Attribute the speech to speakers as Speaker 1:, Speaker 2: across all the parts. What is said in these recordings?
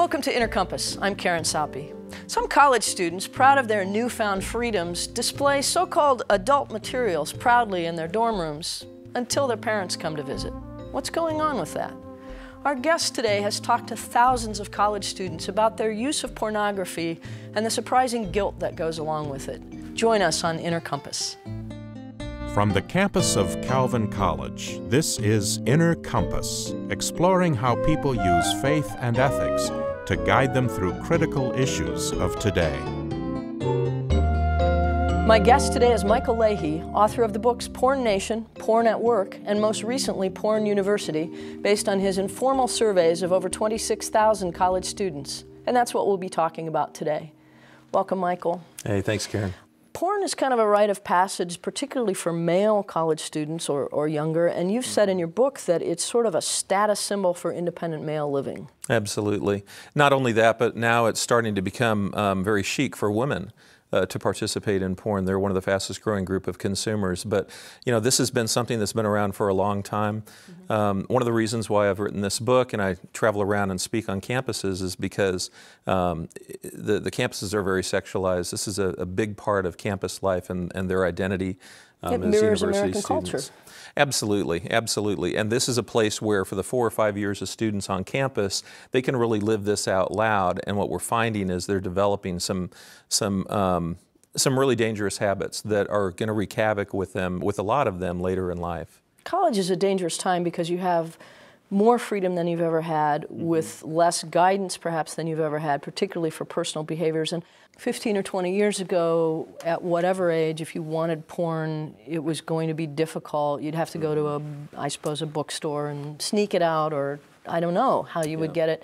Speaker 1: Welcome to Inner Compass. I'm Karen Saupe. Some college students, proud of their newfound freedoms, display so-called adult materials proudly in their dorm rooms until their parents come to visit. What's going on with that? Our guest today has talked to thousands of college students about their use of pornography and the surprising guilt that goes along with it. Join us on Inner Compass.
Speaker 2: From the campus of Calvin College, this is Inner Compass, exploring how people use faith and ethics to guide them through critical issues of today.
Speaker 1: My guest today is Michael Leahy, author of the books Porn Nation, Porn at Work, and most recently Porn University, based on his informal surveys of over 26,000 college students. And that's what we'll be talking about today. Welcome, Michael.
Speaker 3: Hey, thanks, Karen.
Speaker 1: Porn is kind of a rite of passage, particularly for male college students or younger, and you've said in your book that it's sort of a status symbol for independent male living.
Speaker 3: Absolutely. Not only that, but now it's starting to become very chic for women to participate in porn. They're one of the fastest growing group of consumers. But, you know, this has been something that's been around for a long time. One of the reasons why I've written this book and I travel around and speak on campuses is because the campuses are very sexualized. This is a big part of campus life and their identity
Speaker 1: it mirrors American culture.
Speaker 3: Absolutely, absolutely. And this is a place where for the 4 or 5 years of students on campus, they can really live this out loud. And what we're finding is they're developing some really dangerous habits that are going to wreak havoc with them, with a lot of them later in life. College
Speaker 1: is a dangerous time because you have more freedom than you've ever had, with less guidance perhaps than you've ever had, particularly for personal behaviors. And 15 or 20 years ago, at whatever age, if you wanted porn, it was going to be difficult. You'd have to go to I suppose, a bookstore and sneak it out, or I don't know how you would get it.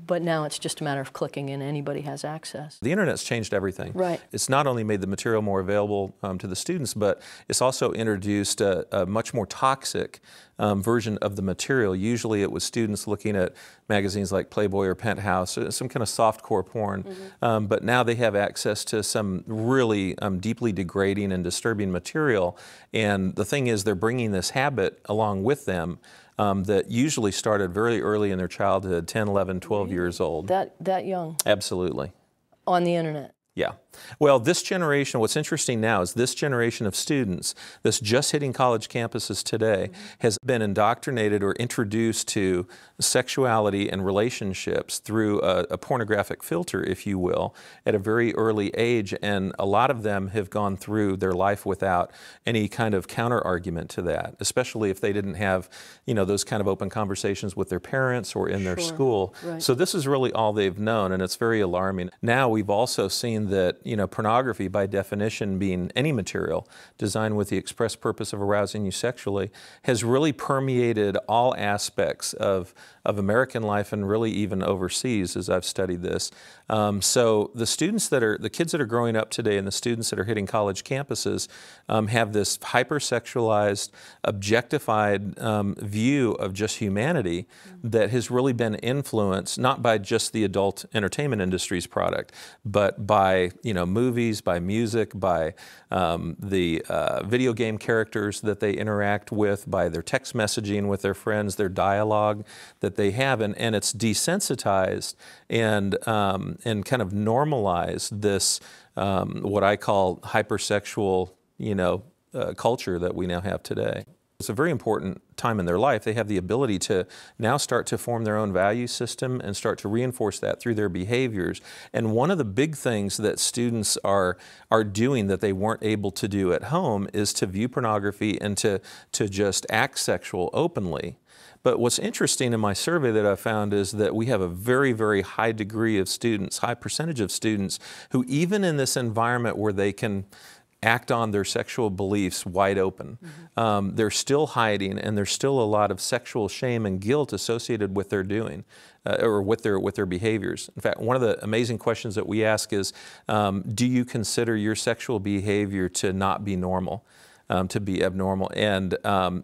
Speaker 1: But now it's just a matter of clicking and anybody has access.
Speaker 3: The internet's changed everything.
Speaker 1: Right.
Speaker 3: It's not only made the material more available to the students, but it's also introduced a much more toxic version of the material. Usually it was students looking at magazines like Playboy or Penthouse, some kind of softcore porn, but now they have access to some really deeply degrading and disturbing material. And the thing is, they're bringing this habit along with them that usually started very early in their childhood, 10, 11, 12 years old.
Speaker 1: That young?
Speaker 3: Absolutely.
Speaker 1: On the internet?
Speaker 3: Yeah. Well, this generation, what's interesting now is this generation of students that's just hitting college campuses today has been indoctrinated or introduced to sexuality and relationships through a pornographic filter, if you will, at a very early age. And a lot of them have gone through their life without any kind of counter argument to that, especially if they didn't have, you know, those kind of open conversations with their parents or in their school.
Speaker 1: Right.
Speaker 3: So this is really all they've known, and it's very alarming. Now we've also seen that, you know, pornography by definition being any material designed with the express purpose of arousing you sexually has really permeated all aspects of American life and really even overseas as I've studied this. So the kids that are growing up today and the students that are hitting college campuses have this hypersexualized, objectified view of just humanity that has really been influenced not by just the adult entertainment industry's product, but by, you know, movies, by music, by the video game characters that they interact with, by their text messaging with their friends, their dialogue that they have, and it's desensitized and kind of normalized this what I call hypersexual, you know, culture that we now have today. It's a very important time in their life. They have the ability to now start to form their own value system and start to reinforce that through their behaviors. And one of the big things that students are doing that they weren't able to do at home is to view pornography and to just act sexual openly. But what's interesting in my survey that I found is that we have a very, very high degree of students, high percentage of students, who even in this environment where they can act on their sexual beliefs wide open, they're still hiding, and there's still a lot of sexual shame and guilt associated with their doing or with their behaviors. In fact, one of the amazing questions that we ask is, do you consider your sexual behavior to not be normal? To be abnormal. And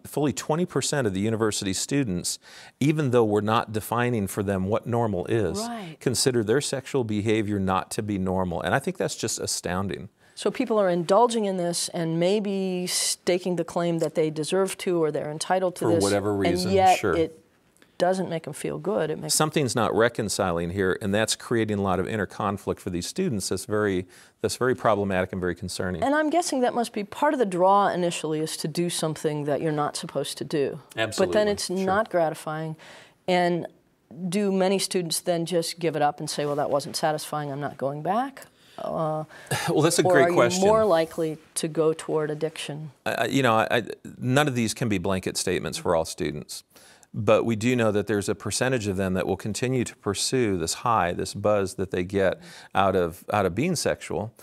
Speaker 3: fully 20% of the university students, even though we're not defining for them what normal is, consider their sexual behavior not to be normal. And I think that's just astounding.
Speaker 1: So people are indulging in this and maybe staking the claim that they deserve to or they're entitled to this.
Speaker 3: For whatever reason,
Speaker 1: and yet
Speaker 3: sure.
Speaker 1: it doesn't make them feel good. It makes
Speaker 3: something's not reconciling here, and that's creating a lot of inner conflict for these students. That's very problematic and very concerning.
Speaker 1: And I'm guessing that must be part of the draw initially, is to do something that you're not supposed to do.
Speaker 3: Absolutely.
Speaker 1: But then it's not gratifying. And do many students then just give it up and say, well, that wasn't satisfying, I'm not going back?
Speaker 3: Well, that's a great question.
Speaker 1: Or are you more likely to go toward addiction?
Speaker 3: None of these can be blanket statements for all students. But we do know that there's a percentage of them that will continue to pursue this high, this buzz that they get out of being sexual.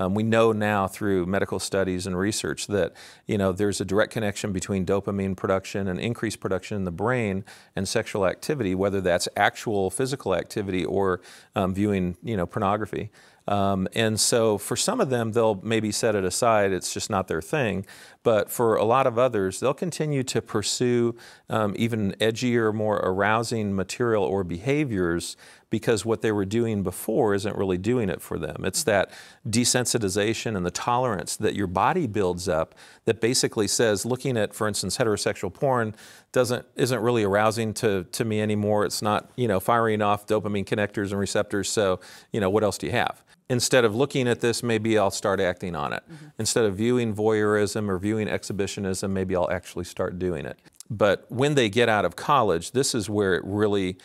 Speaker 3: We know now through medical studies and research that there's a direct connection between dopamine production and increased production in the brain and sexual activity, whether that's actual physical activity or viewing pornography. And so for some of them, they'll maybe set it aside. It's just not their thing. But for a lot of others, they'll continue to pursue even edgier, more arousing material or behaviors because what they were doing before isn't really doing it for them. It's that desensitization and the tolerance that your body builds up that basically says, looking at, for instance, heterosexual porn isn't really arousing to me anymore. It's not, firing off dopamine connectors and receptors, so, what else do you have? Instead of looking at this, maybe I'll start acting on it. Instead of viewing voyeurism or viewing exhibitionism, maybe I'll actually start doing it. But when they get out of college, this is where it really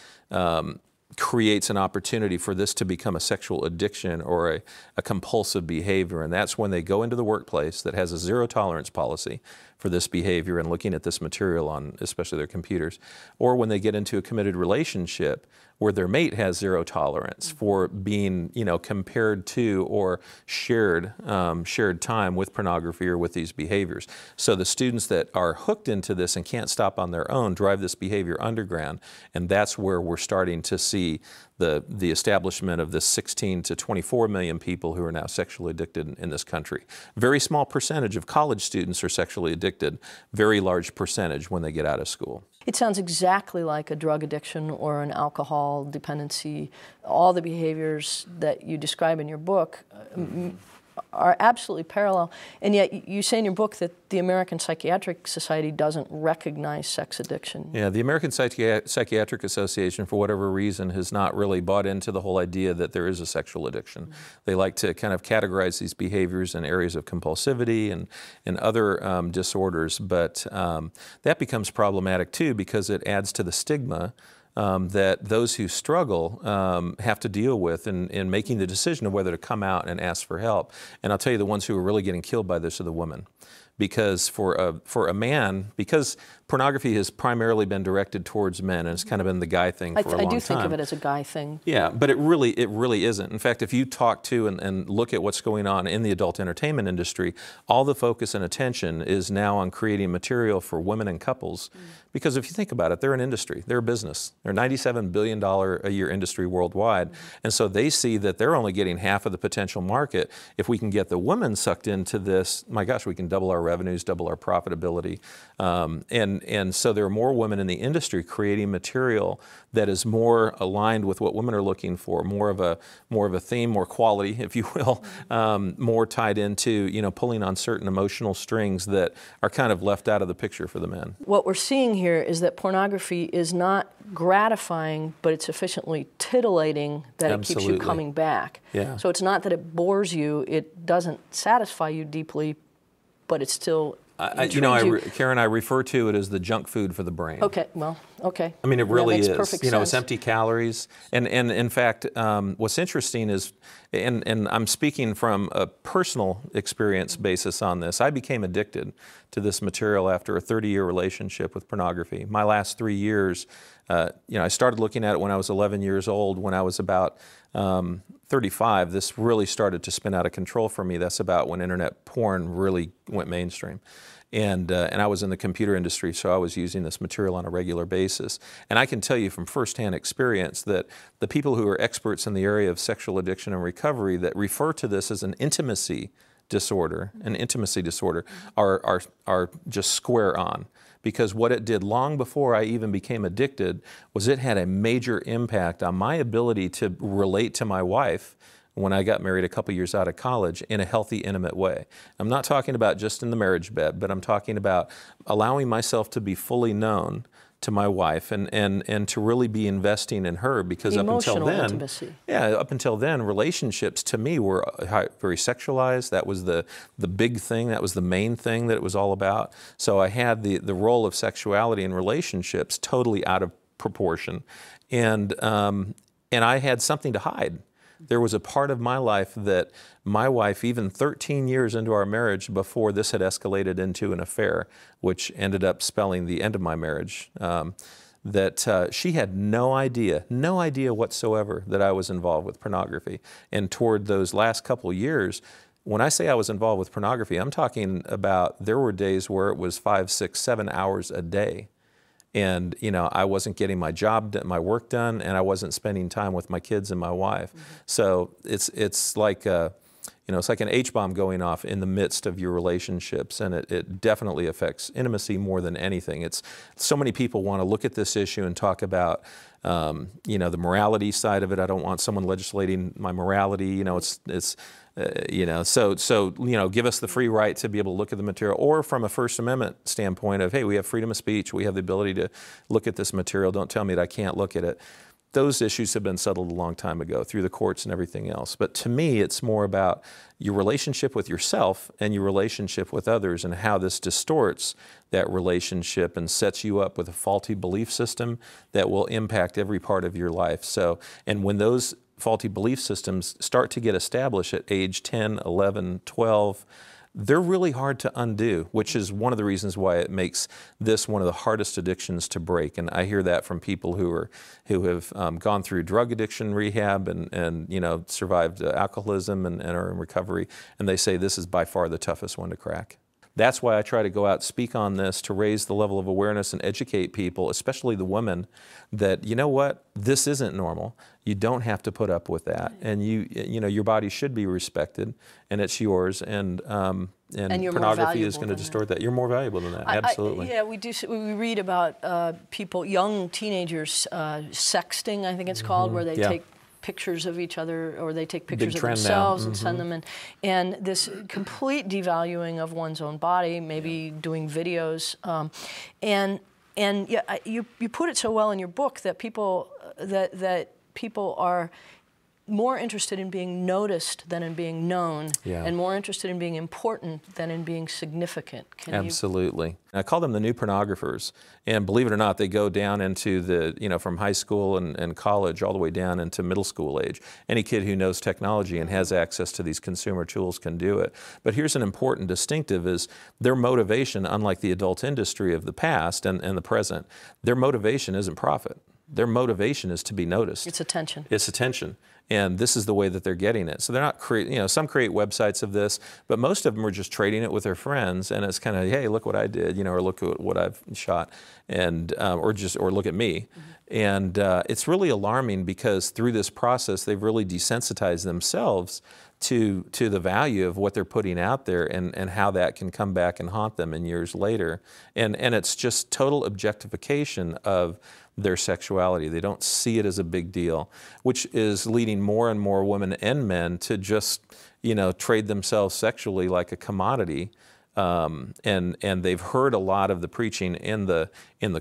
Speaker 3: creates an opportunity for this to become a sexual addiction or a compulsive behavior. And that's when they go into the workplace that has a zero tolerance policy for this behavior and looking at this material on especially their computers, or when they get into a committed relationship where their mate has zero tolerance for being, compared to or shared time with pornography or with these behaviors. So the students that are hooked into this and can't stop on their own drive this behavior underground, and that's where we're starting to see the establishment of this 16 to 24 million people who are now sexually addicted in this country. Very small percentage of college students are sexually addicted, very large percentage when they get out of school.
Speaker 1: It sounds exactly like a drug addiction or an alcohol dependency. All the behaviors that you describe in your book are absolutely parallel. And yet you say in your book that the American Psychiatric Society doesn't recognize sex addiction.
Speaker 3: Yeah, the American Psychiatric Association, for whatever reason, has not really bought into the whole idea that there is a sexual addiction. They like to kind of categorize these behaviors in areas of compulsivity and other disorders, but that becomes problematic too because it adds to the stigma that those who struggle have to deal with in making the decision of whether to come out and ask for help. And I'll tell you, the ones who are really getting killed by this are the women. Because for a man, because pornography has primarily been directed towards men, and it's kind of been the guy thing for a long time.
Speaker 1: I do think of it as a guy thing.
Speaker 3: Yeah, but it really isn't. In fact, if you talk to and look at what's going on in the adult entertainment industry, all the focus and attention is now on creating material for women and couples. Because if you think about it, they're an industry, they're a business. They're a $97 billion a year industry worldwide. And so they see that they're only getting half of the potential market. If we can get the women sucked into this, my gosh, we can double our revenues, double our profitability. And so there are more women in the industry creating material that is more aligned with what women are looking for, more of a theme, more quality, if you will, more tied into, pulling on certain emotional strings that are kind of left out of the picture for the men.
Speaker 1: What we're seeing here is that pornography is not gratifying, but it's sufficiently titillating that it keeps you coming back.
Speaker 3: Yeah.
Speaker 1: So it's not that it bores you, it doesn't satisfy you deeply, but it's still
Speaker 3: Karen, I refer to it as the junk food for the brain.
Speaker 1: Okay, well, okay.
Speaker 3: I mean, it really is.
Speaker 1: Perfect sense.
Speaker 3: It's empty calories. And in fact, what's interesting is, and I'm speaking from a personal experience basis on this, I became addicted to this material after a 30-year relationship with pornography. My last 3 years, I started looking at it when I was 11 years old. When I was about 35, this really started to spin out of control for me. That's about when internet porn really went mainstream. And I was in the computer industry, so I was using this material on a regular basis. And I can tell you from firsthand experience that the people who are experts in the area of sexual addiction and recovery that refer to this as an intimacy disorder, are just square on. Because what it did long before I even became addicted was it had a major impact on my ability to relate to my wife when I got married a couple years out of college in a healthy, intimate way. I'm not talking about just in the marriage bed, but I'm talking about allowing myself to be fully known, to my wife and to really be investing in her, because
Speaker 1: Emotional
Speaker 3: up until then,
Speaker 1: intimacy.
Speaker 3: yeah, up until then, relationships to me were very sexualized. That was the big thing. That was the main thing that it was all about. So I had the role of sexuality in relationships totally out of proportion, and I had something to hide. There was a part of my life that my wife, even 13 years into our marriage, before this had escalated into an affair, which ended up spelling the end of my marriage, that she had no idea whatsoever that I was involved with pornography. And toward those last couple of years, when I say I was involved with pornography, I'm talking about there were days where it was 5, 6, 7 hours a day. And, you know, I wasn't getting my work done, and I wasn't spending time with my kids and my wife. So it's like it's like an H-bomb going off in the midst of your relationships, and it definitely affects intimacy more than anything. It's so many people want to look at this issue and talk about the morality side of it. I don't want someone legislating my morality. So give us the free right to be able to look at the material, or from a First Amendment standpoint of, hey, we have freedom of speech, we have the ability to look at this material, don't tell me that I can't look at it. Those issues have been settled a long time ago through the courts and everything else. But to me, it's more about your relationship with yourself and your relationship with others, and how this distorts that relationship and sets you up with a faulty belief system that will impact every part of your life. So, and when those faulty belief systems start to get established at age 10, 11, 12, they're really hard to undo, which is one of the reasons why it makes this one of the hardest addictions to break. And I hear that from people who have gone through drug addiction rehab and survived alcoholism and are in recovery, and they say this is by far the toughest one to crack. That's why I try to go out and speak on this, to raise the level of awareness and educate people, especially the women, that, you know what, this isn't normal. You don't have to put up with that, and your body should be respected, and it's yours, and pornography is going to distort that. You're more valuable than that, absolutely.
Speaker 1: We read about people, young teenagers, sexting, I think it's called, where they take pictures of each other, or they take pictures of themselves and send them in. And this complete devaluing of one's own body, maybe doing videos. You put it so well in your book that people are more interested in being noticed than in being known, and more interested in being important than in being significant.
Speaker 3: Absolutely. I call them the new pornographers, and believe it or not, they go down into from high school and college all the way down into middle school age. Any kid who knows technology and has access to these consumer tools can do it. But here's an important distinctive: is their motivation, unlike the adult industry of the past and the present, their motivation isn't profit. Their motivation is to be noticed.
Speaker 1: It's attention.
Speaker 3: It's attention. And this is the way that they're getting it. So they're not some create websites of this, but most of them are just trading it with their friends, and it's kind of, hey, look what I did, or look at what I've shot, and or look at me. And it's really alarming, because through this process, they've really desensitized themselves to the value of what they're putting out there, and how that can come back and haunt them in years later. And it's just total objectification of their sexuality. They don't see it as a big deal, which is leading more and more women and men to just, trade themselves sexually like a commodity. And they've heard a lot of the preaching in the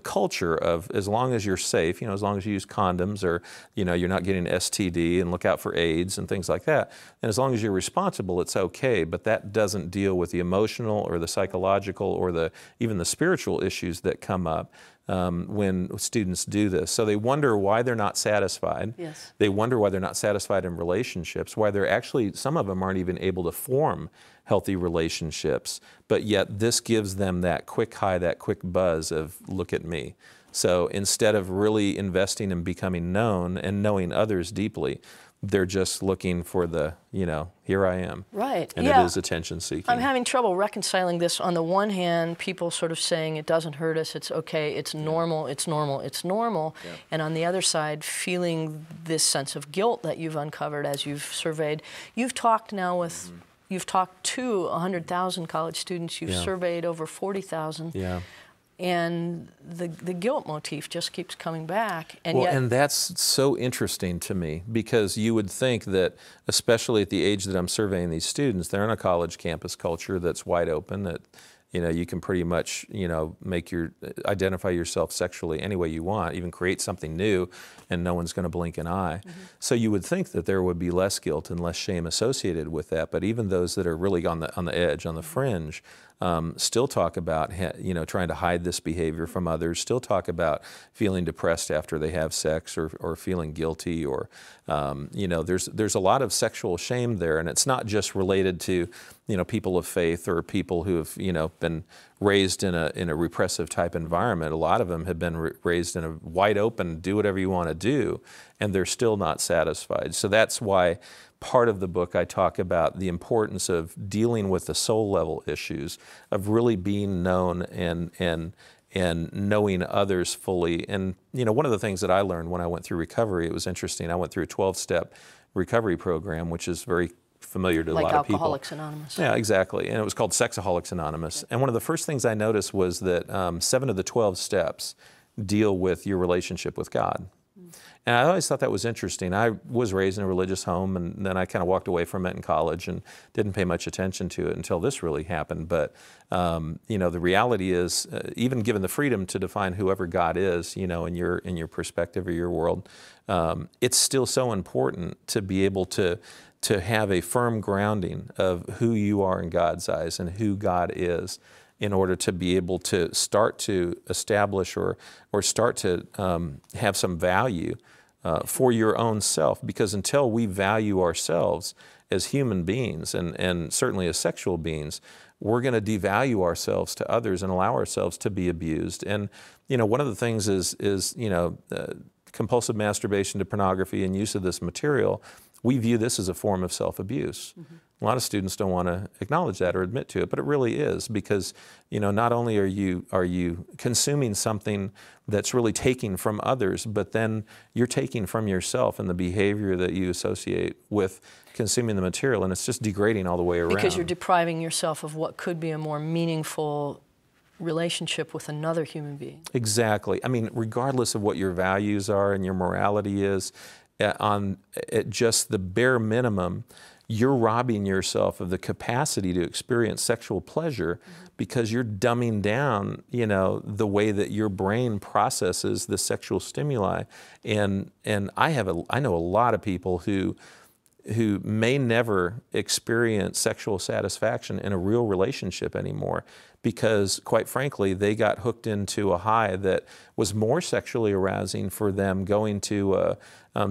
Speaker 3: culture of, as long as you're safe, as long as you use condoms, or you're not getting STD, and look out for AIDS and things like that, and as long as you're responsible, it's okay. But that doesn't deal with the emotional or the psychological or even the spiritual issues that come up when students do this. So they wonder why they're not satisfied.
Speaker 1: Yes.
Speaker 3: They wonder why they're not satisfied in relationships, why they're actually, some of them aren't even able to form healthy relationships, but yet this gives them that quick high, that quick buzz of, look at me. So instead of really investing in becoming known and knowing others deeply, they're just looking for the, here I am.
Speaker 1: Right.
Speaker 3: And it is attention seeking.
Speaker 1: I'm having trouble reconciling this. On the one hand, people sort of saying it doesn't hurt us, it's okay, it's normal, it's normal, it's normal. Yeah. And on the other side, feeling this sense of guilt that you've uncovered as you've surveyed. You've talked now with, you've talked to 100,000 college students, you've surveyed over 40,000. Yeah. And the guilt motif just keeps coming back.
Speaker 3: And that's so interesting to me, because you would think that, especially at the age that I'm surveying these students, they're in a college campus culture that's wide open, that you can pretty much, identify yourself sexually any way you want, even create something new, and no one's going to blink an eye. So you would think that there would be less guilt and less shame associated with that, but even those that are really on the edge, on the fringe, still talk about, trying to hide this behavior from others, still talk about feeling depressed after they have sex, or feeling guilty, or, there's a lot of sexual shame there, and it's not just related to, people of faith or people who have, been raised in a repressive type environment. A lot of them have been raised in a wide open, do whatever you want to do, and they're still not satisfied. So that's why part of the book I talk about the importance of dealing with the soul level issues, of really being known and knowing others fully. And one of the things that I learned when I went through recovery, it was interesting. I went through a 12-step recovery program, which is very familiar to a lot of people.
Speaker 1: Like Alcoholics Anonymous.
Speaker 3: Yeah, exactly. And it was called Sexaholics Anonymous. And one of the first things I noticed was that 7 of the 12 steps deal with your relationship with God. And I always thought that was interesting. I was raised in a religious home, and then I kind of walked away from it in college and didn't pay much attention to it until this really happened. But, the reality is, even given the freedom to define whoever God is, in your perspective or your world, it's still so important to be able to have a firm grounding of who you are in God's eyes and who God is, in order to be able to start to establish or start to have some value for your own self. Because until we value ourselves as human beings, and certainly as sexual beings, we're going to devalue ourselves to others and allow ourselves to be abused. And one of the things is compulsive masturbation to pornography and use of this material. We view this as a form of self-abuse. A lot of students don't want to acknowledge that or admit to it, but it really is, because not only are you consuming something that's really taking from others, but then you're taking from yourself and the behavior that you associate with consuming the material, and it's just degrading all the way around.
Speaker 1: Because you're depriving yourself of what could be a more meaningful relationship with another human being.
Speaker 3: Exactly. I mean, regardless of what your values are and your morality is, at just the bare minimum, you're robbing yourself of the capacity to experience sexual pleasure, because you're dumbing down, the way that your brain processes the sexual stimuli. And I know a lot of people who may never experience sexual satisfaction in a real relationship anymore, because, quite frankly, they got hooked into a high that was more sexually arousing for them going to a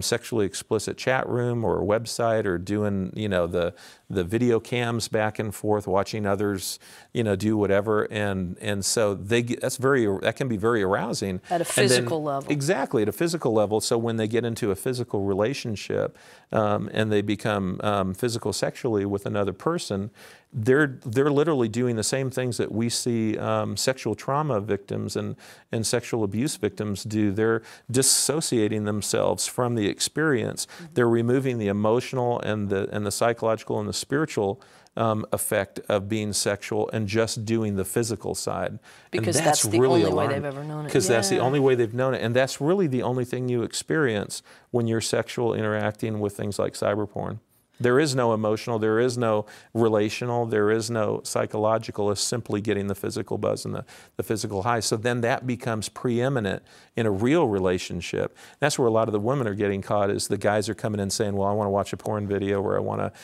Speaker 3: sexually explicit chat room or a website, or doing, the video cams back and forth, watching others, do whatever, and so that can be very arousing
Speaker 1: at a physical level.
Speaker 3: Exactly, at a physical level. So when they get into a physical relationship and they become physical sexually with another person, they're literally doing the same things that we see sexual trauma victims and sexual abuse victims do. They're dissociating themselves from the experience. They're removing the emotional and the psychological and the spiritual effect of being sexual, and just doing the physical side.
Speaker 1: Because
Speaker 3: and
Speaker 1: that's the
Speaker 3: really
Speaker 1: only way
Speaker 3: alarming.
Speaker 1: they've ever known it.
Speaker 3: Because that's the only way they've known it. And that's really the only thing you experience when you're sexual interacting with things like cyber porn. There is no emotional, there is no relational, there is no psychological. It's simply getting the physical buzz and the physical high. So then that becomes preeminent in a real relationship. That's where a lot of the women are getting caught, is the guys are coming in saying, well, I want to watch a porn video, or I want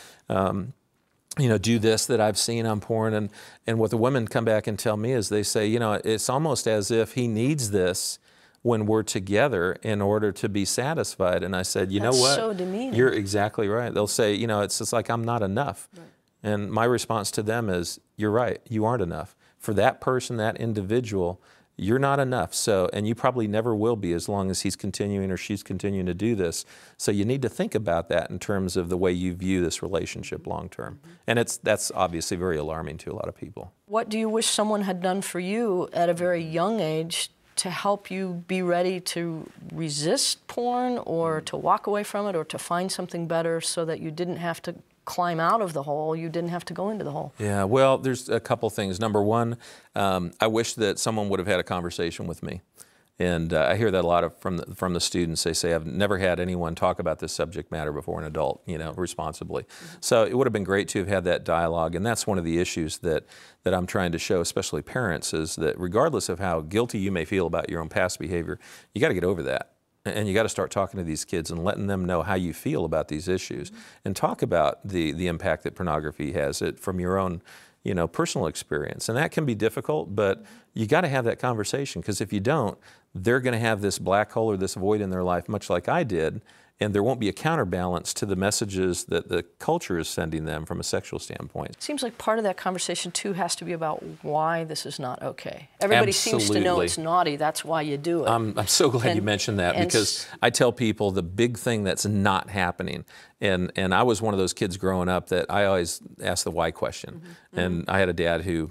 Speaker 3: to do this that I've seen on porn. And what the women come back and tell me is, they say, it's almost as if he needs this when we're together in order to be satisfied. And I said, you know what?
Speaker 1: That's so demeaning.
Speaker 3: You're exactly right. They'll say, it's just like, I'm not enough.
Speaker 1: Right.
Speaker 3: And my response to them is, you're right, you aren't enough. For that person, that individual, you're not enough. So, and you probably never will be, as long as he's continuing or she's continuing to do this. So you need to think about that in terms of the way you view this relationship long term. And that's obviously very alarming to a lot of people.
Speaker 1: What do you wish someone had done for you at a very young age to help you be ready to resist porn, or to walk away from it, or to find something better, so that you didn't have to climb out of the hole, you didn't have to go into the hole?
Speaker 3: Yeah, well, there's a couple things. Number one, I wish that someone would have had a conversation with me And I hear that a lot from the students. They say, I've never had anyone talk about this subject matter before, an adult, responsibly. So it would have been great to have had that dialogue, and that's one of the issues that I'm trying to show, especially parents, is that regardless of how guilty you may feel about your own past behavior, you got to get over that. And you got to start talking to these kids and letting them know how you feel about these issues, and talk about the impact that pornography has from your own personal experience. And that can be difficult, but you got to have that conversation, because if you don't, they're going to have this black hole or this void in their life, much like I did, and there won't be a counterbalance to the messages that the culture is sending them from a sexual standpoint.
Speaker 1: It seems like part of that conversation, too, has to be about why this is not okay. Everybody
Speaker 3: Absolutely.
Speaker 1: seems to know it's naughty, that's why you do it.
Speaker 3: I'm so glad you mentioned that, because I tell people the big thing that's not happening, and I was one of those kids growing up that I always asked the why question. And I had a dad who,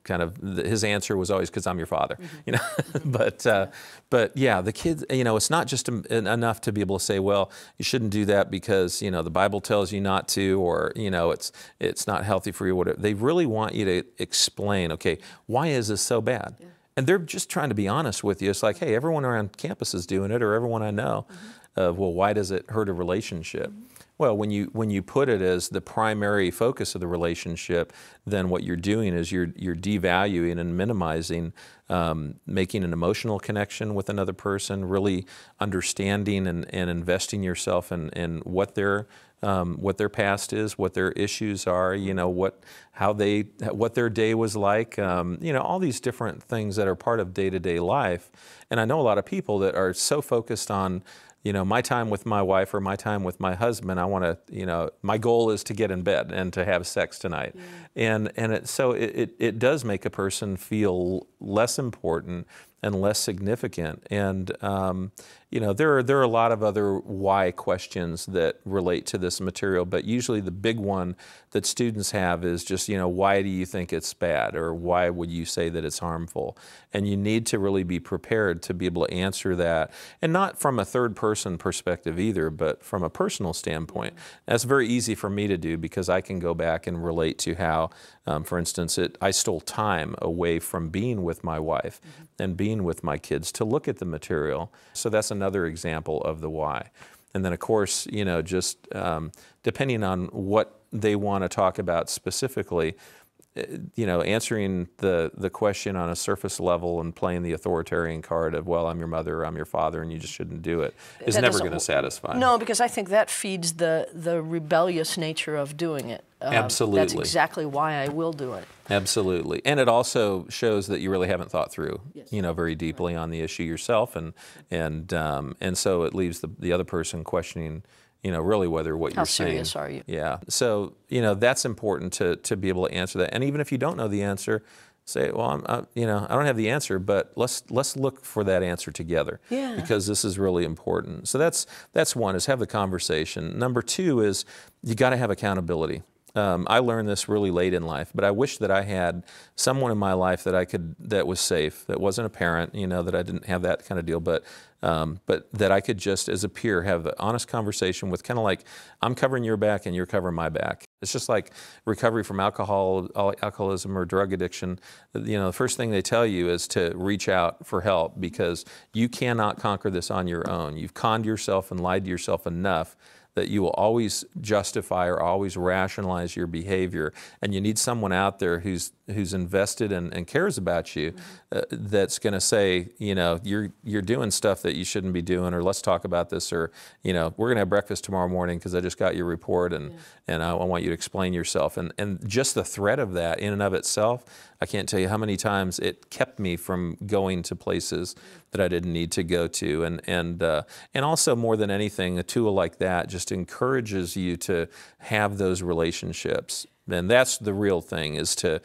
Speaker 3: kind of, his answer was always, because I'm your father, But yeah, the kids, it's not just enough to be able to say, well, you shouldn't do that because, the Bible tells you not to, or, it's not healthy for you, whatever. They really want you to explain, okay, why is this so bad? Yeah. And they're just trying to be honest with you. It's like, hey, everyone around campus is doing it, or everyone I know. Well, why does it hurt a relationship? Well, when you put it as the primary focus of the relationship, then what you're doing is you're devaluing and minimizing, making an emotional connection with another person, really understanding and investing yourself in what their past is, what their issues are, what their day was like, all these different things that are part of day-to-day life. And I know a lot of people that are so focused on, my time with my wife or my time with my husband, I want to, my goal is to get in bed and to have sex tonight. Yeah. And it does make a person feel less important and less significant. And, there are a lot of other why questions that relate to this material, but usually the big one that students have is just, why do you think it's bad, or why would you say that it's harmful? And you need to really be prepared to be able to answer that, and not from a third person perspective either, but from a personal standpoint. That's very easy for me to do, because I can go back and relate to how, for instance, I stole time away from being with my wife and being with my kids to look at the material. So that's another example of the why. And then, of course, just depending on what they want to talk about specifically, answering the question on a surface level and playing the authoritarian card of, well, I'm your mother, or I'm your father, and you just shouldn't do it, is never going to satisfy.
Speaker 1: No, because I think that feeds the rebellious nature of doing it.
Speaker 3: Absolutely.
Speaker 1: That's exactly why I will do it.
Speaker 3: Absolutely. And it also shows that you really haven't thought through, very deeply on the issue yourself, and so it leaves the other person questioning, really whether what you're saying.
Speaker 1: How serious are you?
Speaker 3: Yeah. So, that's important to be able to answer that. And even if you don't know the answer, say, well, I don't have the answer, but let's look for that answer together. Yeah. Because this is really important. So that's one, is have the conversation. Number two is you got to have accountability. I learned this really late in life, but I wish that I had someone in my life that was safe, that wasn't a parent, that I didn't have that kind of deal, but that I could just, as a peer, have an honest conversation with, kind of like, I'm covering your back and you're covering my back. It's just like recovery from alcoholism or drug addiction. The first thing they tell you is to reach out for help, because you cannot conquer this on your own. You've conned yourself and lied to yourself enough that you will always justify or always rationalize your behavior, and you need someone out there who's invested and cares about you, that's going to say, you're doing stuff that you shouldn't be doing, or let's talk about this, or we're going to have breakfast tomorrow morning because I just got your report, and I want you to explain yourself, and just the threat of that in and of itself, I can't tell you how many times it kept me from going to places that I didn't need to go to, and also, more than anything, a tool like that just encourages you to have those relationships. And that's the real thing, is to,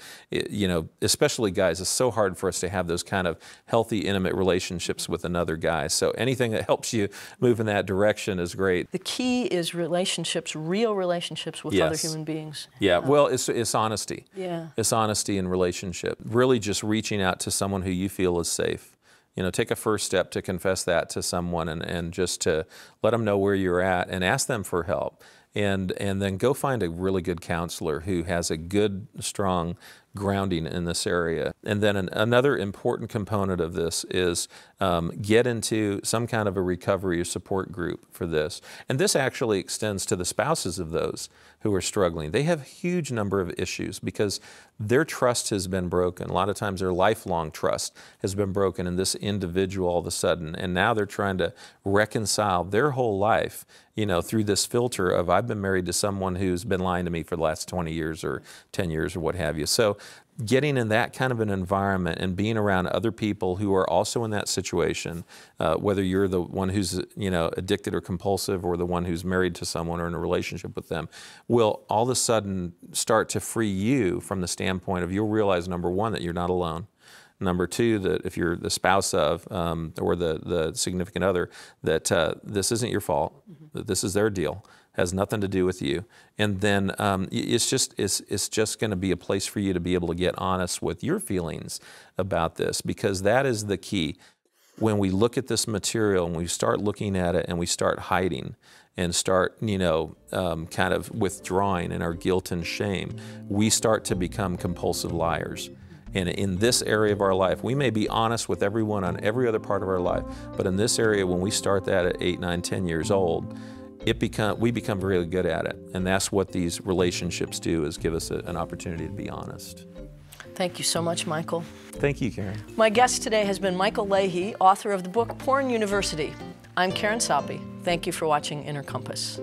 Speaker 3: especially guys, it's so hard for us to have those kind of healthy, intimate relationships with another guy. So anything that helps you move in that direction is great.
Speaker 1: The key is relationships, real relationships with other human beings.
Speaker 3: Yeah, well, it's honesty.
Speaker 1: Yeah.
Speaker 3: It's honesty in relationship. Really just reaching out to someone who you feel is safe. Take a first step to confess that to someone, and just to let them know where you're at and ask them for help. And then go find a really good counselor who has a good, strong grounding in this area. And then another important component of this is get into some kind of a recovery or support group for this. And this actually extends to the spouses of those who are struggling. They have a huge number of issues because their trust has been broken. A lot of times their lifelong trust has been broken in this individual all of a sudden. And now they're trying to reconcile their whole life, you know, through this filter of I've been married to someone who's been lying to me for the last 20 years or 10 years or what have you. So getting in that kind of an environment and being around other people who are also in that situation, whether you're the one who's, you know, addicted or compulsive or the one who's married to someone or in a relationship with them, will all of a sudden start to free you from the standpoint of you'll realize, number one, that you're not alone. Number two, that if you're the spouse of or the significant other, that this isn't your fault, that this is their deal, has nothing to do with you. And then it's just going to be a place for you to be able to get honest with your feelings about this, because that is the key. When we look at this material and we start looking at it and we start hiding and start, you know, kind of withdrawing in our guilt and shame, we start to become compulsive liars. And in this area of our life, we may be honest with everyone on every other part of our life, but in this area, when we start that at 8, 9, 10 years old, we become really good at it. And that's what these relationships do, is give us an opportunity to be honest.
Speaker 1: Thank you so much, Michael.
Speaker 3: Thank you, Karen.
Speaker 1: My guest today has been Michael Leahy, author of the book Porn University. I'm Karen Saupe. Thank you for watching Inner Compass.